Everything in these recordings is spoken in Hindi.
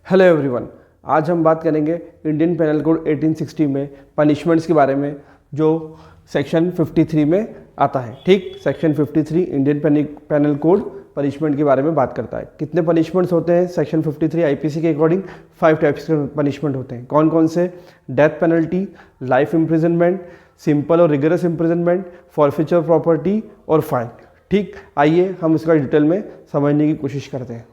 हेलो एवरीवन, आज हम बात करेंगे इंडियन पेनल कोड 1860 में पनिशमेंट्स के बारे में जो सेक्शन 53 में आता है। ठीक, section 53 Indian penal code punishment के बारे में बात करता है। कितने पनिशमेंट्स होते हैं सेक्शन 53 आईपीसी के अकॉर्डिंग? 5 टाइप्स के पनिशमेंट होते हैं। कौन कौन से? Death penalty, life imprisonment, simple और रिगरस इम्प्रिजनमेंट, फॉरफीचर प्रॉपर्टी और फाइन। ठीक, आइए हम इसका डिटेल में समझने की कोशिश करते हैं।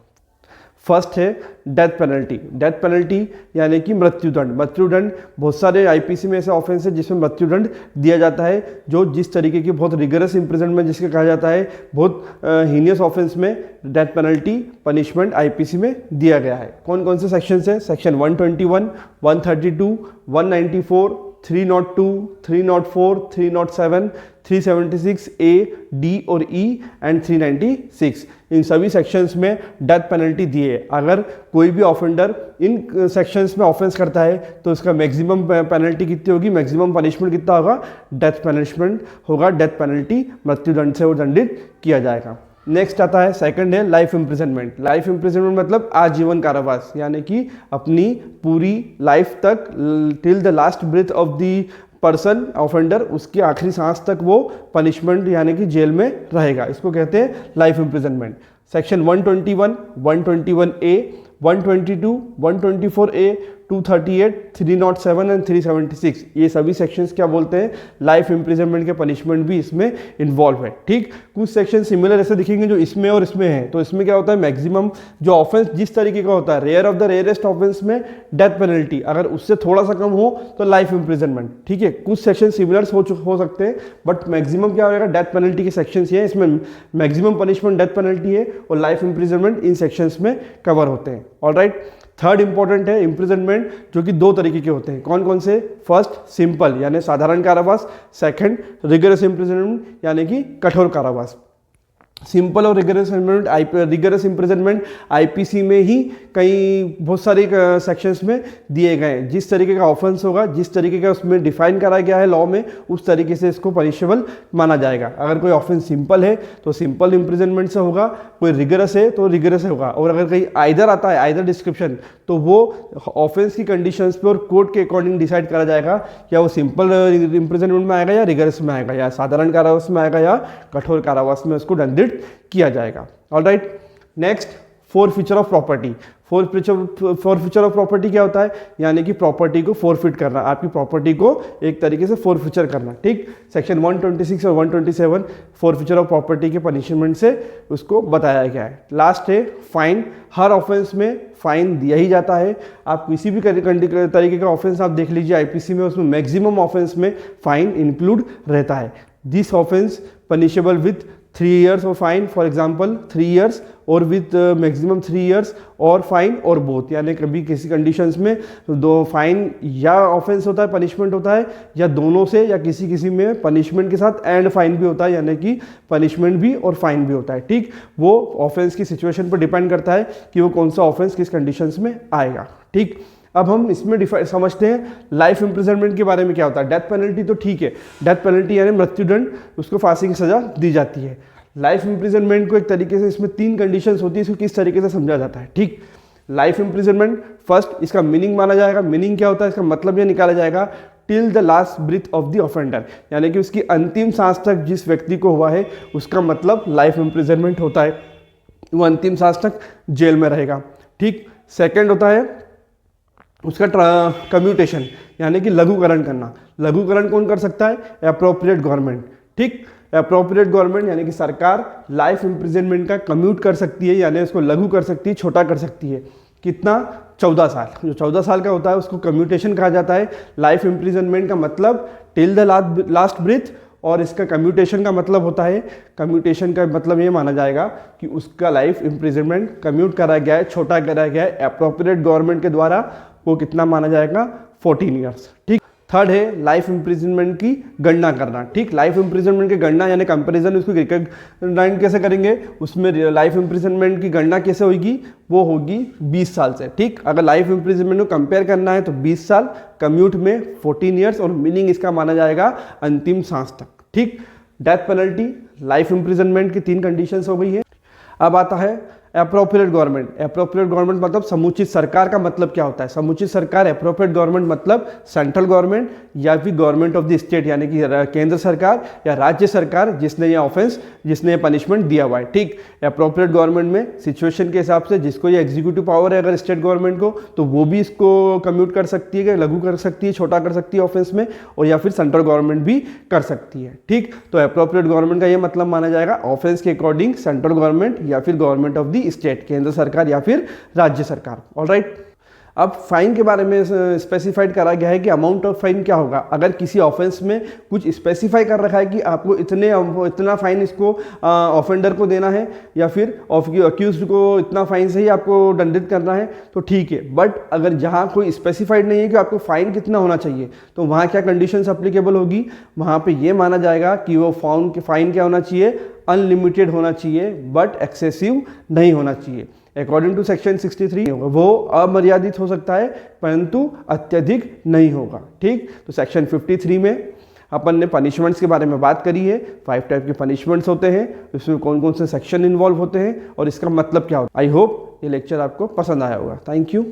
फर्स्ट है डेथ पेनल्टी। डेथ पेनल्टी यानी कि मृत्युदंड। मृत्युदंड बहुत सारे आईपीसी में ऐसे ऑफेंस है जिसमें मृत्युदंड दिया जाता है, जो जिस तरीके की बहुत रिगरस इम्प्रिजनमेंट जिसके कहा जाता है, बहुत हीनियस ऑफेंस में डेथ पेनल्टी पनिशमेंट आईपीसी में दिया गया है। कौन कौन से सेक्शन है? सेक्शन 121, 132, 194, 302, 304, 307, 376 ए, डी और ई एंड 396। इन सभी सेक्शंस में डेथ पेनल्टी दी है। अगर कोई भी ऑफेंडर इन सेक्शंस में ऑफेंस करता है तो इसका मैक्सिमम पेनल्टी कितनी होगी, मैक्सिमम पनिशमेंट कितना होगा? डेथ पनिशमेंट होगा। डेथ पेनल्टी मृत्युदंड से वो दंडित किया जाएगा। नेक्स्ट आता है, सेकंड है लाइफ इम्प्रिजनमेंट। लाइफ इम्प्रिजनमेंट मतलब आजीवन कारावास, यानी कि अपनी पूरी लाइफ तक, till the last breath of the person offender, उसकी आखिरी सांस तक वो पनिशमेंट यानी कि जेल में रहेगा। इसको कहते हैं life imprisonment. Section 121, 121 A, 122, 124 A, 238, 307 and 376, ये सभी सेक्शंस क्या बोलते हैं? लाइफ इम्प्रिजनमेंट के पनिशमेंट भी इसमें इन्वॉल्व है। ठीक, कुछ सेक्शन सिमिलर ऐसे दिखेंगे जो इसमें और इसमें है। तो इसमें क्या होता है, मैक्सिमम जो ऑफेंस जिस तरीके का होता है, rare of the rarest offence में डेथ पेनल्टी, अगर उससे थोड़ा सा कम हो तो लाइफ इम्प्रिजनमेंट। ठीक है, कुछ सेक्शन सिमिलर हो सकते हैं बट मैक्सिमम क्या होगा, डेथ पेनल्टी के सेक्शन है। इसमें मैक्सिमम पनिशमेंट डेथ पेनल्टी है और लाइफ इम्प्रिजनमेंट इन सेक्शंस में कवर होते हैं। ऑलराइट, थर्ड इंपॉर्टेंट है इम्प्रिजनमेंट, जो कि दो तरीके के होते हैं। कौन कौन से? फर्स्ट सिंपल यानी साधारण कारावास, सेकंड रिगरस इम्प्रिजनमेंट यानी कि कठोर कारावास। सिंपल और रिगरस इम्प्रिजनमेंट आईपीसी में ही कई बहुत सारे सेक्शंस में दिए गए हैं। जिस तरीके का ऑफेंस होगा, जिस तरीके का उसमें डिफाइन करा गया है लॉ में, उस तरीके से इसको पनिशेबल माना जाएगा। अगर कोई ऑफेंस सिंपल है तो सिंपल इम्प्रिजनमेंट से होगा, कोई रिगरस है तो रिगरस से होगा, और अगर कहीं आइदर आता है, आइदर डिस्क्रिप्शन, तो वो ऑफेंस की कंडीशंस पे और कोर्ट के अकॉर्डिंग डिसाइड करा जाएगा क्या वो सिंपल इम्प्रिजनमेंट में आएगा या रिगरस में आएगा, या साधारण कारावास में आएगा या कठोर कारावास में उसको दंडित किया जाएगा। Alright, next forfeiture of property. Forfeiture of property क्या होता है? यानी कि प्रॉपर्टी को फोरफिट करना, आपकी प्रॉपर्टी को एक तरीके से फोरफीचर करना। ठीक, सेक्शन 126 और 127 फोरफीचर ऑफ प्रॉपर्टी के पनिशमेंट से उसको बताया गया है। लास्ट है फाइन। हर ऑफेंस में फाइन दिया ही जाता है। आप किसी भी तरीके का ऑफेंस आप देख लीजिए आईपीसी में, उसमें मैक्सिमम ऑफेंस में फाइन इंक्लूड रहता है। This offence punishable with 3 years और फाइन, फॉर एग्जाम्पल 3 years और विथ मैक्सिमम 3 years और फाइन और बोथ, यानी कभी किसी कंडीशंस में दो फाइन या ऑफेंस होता है, पनिशमेंट होता है, या दोनों से, या किसी में पनिशमेंट के साथ एंड फाइन भी होता है, यानी कि पनिशमेंट भी और फाइन भी होता है। ठीक, वो ऑफेंस की सिचुएशन पर डिपेंड करता है कि वो कौन सा ऑफेंस किस कंडीशंस में आएगा। ठीक, अब हम इसमें समझते हैं लाइफ इम्प्रिजनमेंट के बारे में क्या होता है। डेथ पेनल्टी तो ठीक है, डेथ पेनल्टी यानी मृत्युदंड, उसको फांसी की सजा दी जाती है। लाइफ इम्प्रिजनमेंट को एक तरीके से, इसमें 3 कंडीशंस होती है, इसको किस तरीके से समझा जाता है। ठीक, लाइफ इम्प्रिजनमेंट फर्स्ट, इसका मीनिंग माना जाएगा। मीनिंग क्या होता है? इसका मतलब ये निकाला जाएगा till the last breath of the offender, यानी कि उसकी अंतिम सांस तक जिस व्यक्ति को हुआ है उसका मतलब लाइफ इम्प्रिजनमेंट होता है, वो अंतिम सांस तक जेल में रहेगा। ठीक, सेकेंड होता है उसका कम्यूटेशन, यानी कि लघुकरण करना। लघुकरण कौन कर सकता है? Appropriate government. ठीक, अप्रोप्रिएट गवर्नमेंट यानी कि सरकार लाइफ इम्प्रिजनमेंट का कम्यूट कर सकती है, यानी उसको लघु कर सकती है, छोटा कर सकती है। कितना? 14 साल। जो 14 साल का होता है उसको कम्यूटेशन कहा जाता है। लाइफ इम्प्रिजनमेंट का मतलब टिल द लास्ट ब्रीथ, और इसका कम्यूटेशन का मतलब होता है, कम्यूटेशन का मतलब ये माना जाएगा कि उसका लाइफ इम्प्रिजनमेंट कम्यूट करा गया है, छोटा करा गया है अप्रोप्रिएट गवर्नमेंट के द्वारा। वो कितना माना जाएगा? 14 years। ठीक, थर्ड है लाइफ इम्प्रिजनमेंट की गणना करना। ठीक, लाइफ इम्प्रिजनमेंट की गणना यानी कंपैरिजन, उसको रिकॉग्नाइज कैसे करेंगे? उसमें लाइफ इम्प्रिजनमेंट की गणना कैसे होगी? वो होगी 20 साल से। ठीक, अगर लाइफ इम्प्रिजनमेंट को कंपेयर करना है तो 20 साल, कम्यूट में 14 years, और मीनिंग इसका माना जाएगा अंतिम सांस तक। ठीक, डेथ पेनल्टी, लाइफ इम्प्रिजनमेंट की 3 कंडीशंस हो गई है। अब आता है एप्रोप्रिएट गवर्नमेंट। एप्रोप्रिएट गवर्नमेंट मतलब समुचित सरकार का मतलब क्या होता है? समुचित सरकार, एप्रोप्रिएट गवर्नमेंट मतलब सेंट्रल गवर्नमेंट या फिर गवर्नमेंट ऑफ द स्टेट, यानी कि केंद्र सरकार या राज्य सरकार जिसने ये ऑफेंस, जिसने ये पनिशमेंट दिया हुआ है। ठीक, एप्रोप्रिएट गवर्नमेंट में सिचुएशन के हिसाब से जिसको ये एग्जीक्यूटिव पावर है अगर स्टेट गवर्नमेंट को, तो वो भी इसको कम्यूट कर सकती है, लागू कर सकती है, छोटा कर सकती है ऑफेंस में, और या फिर सेंट्रल गवर्नमेंट भी कर सकती है। ठीक, तो एप्रोप्रिएट गवर्नमेंट का ये मतलब माना जाएगा ऑफेंस के अकॉर्डिंग सेंट्रल गवर्नमेंट या फिर गवर्नमेंट ऑफ द स्टेट, केंद्र सरकार या फिर राज्य सरकार। ऑलराइट, अब फाइन के बारे में स्पेसिफाइड करा गया है कि अमाउंट ऑफ फाइन क्या होगा। अगर किसी ऑफेंस में कुछ स्पेसिफाई कर रखा है कि आपको इतना फाइन इसको ऑफेंडर को देना है या फिर अक्यूज्ड को इतना फाइन से ही आपको दंडित करना है, तो ठीक है। बट अगर जहाँ कोई स्पेसिफाइड नहीं है कि आपको फाइन कितना होना चाहिए, तो वहाँ क्या कंडीशंस अप्लीकेबल होगी? वहाँ पे ये माना जाएगा कि वो फाइन क्या होना चाहिए? अनलिमिटेड होना चाहिए, बट एक्सेसिव नहीं होना चाहिए। अकॉर्डिंग टू सेक्शन 63 वो अमर्यादित हो सकता है परंतु अत्यधिक नहीं होगा। ठीक, तो सेक्शन 53 में अपन ने पनिशमेंट्स के बारे में बात करी है। 5 टाइप के पनिशमेंट्स होते हैं, इसमें कौन कौन से सेक्शन इन्वॉल्व होते हैं और इसका मतलब क्या होता है। आई होप ये लेक्चर आपको पसंद आया होगा। Thank you.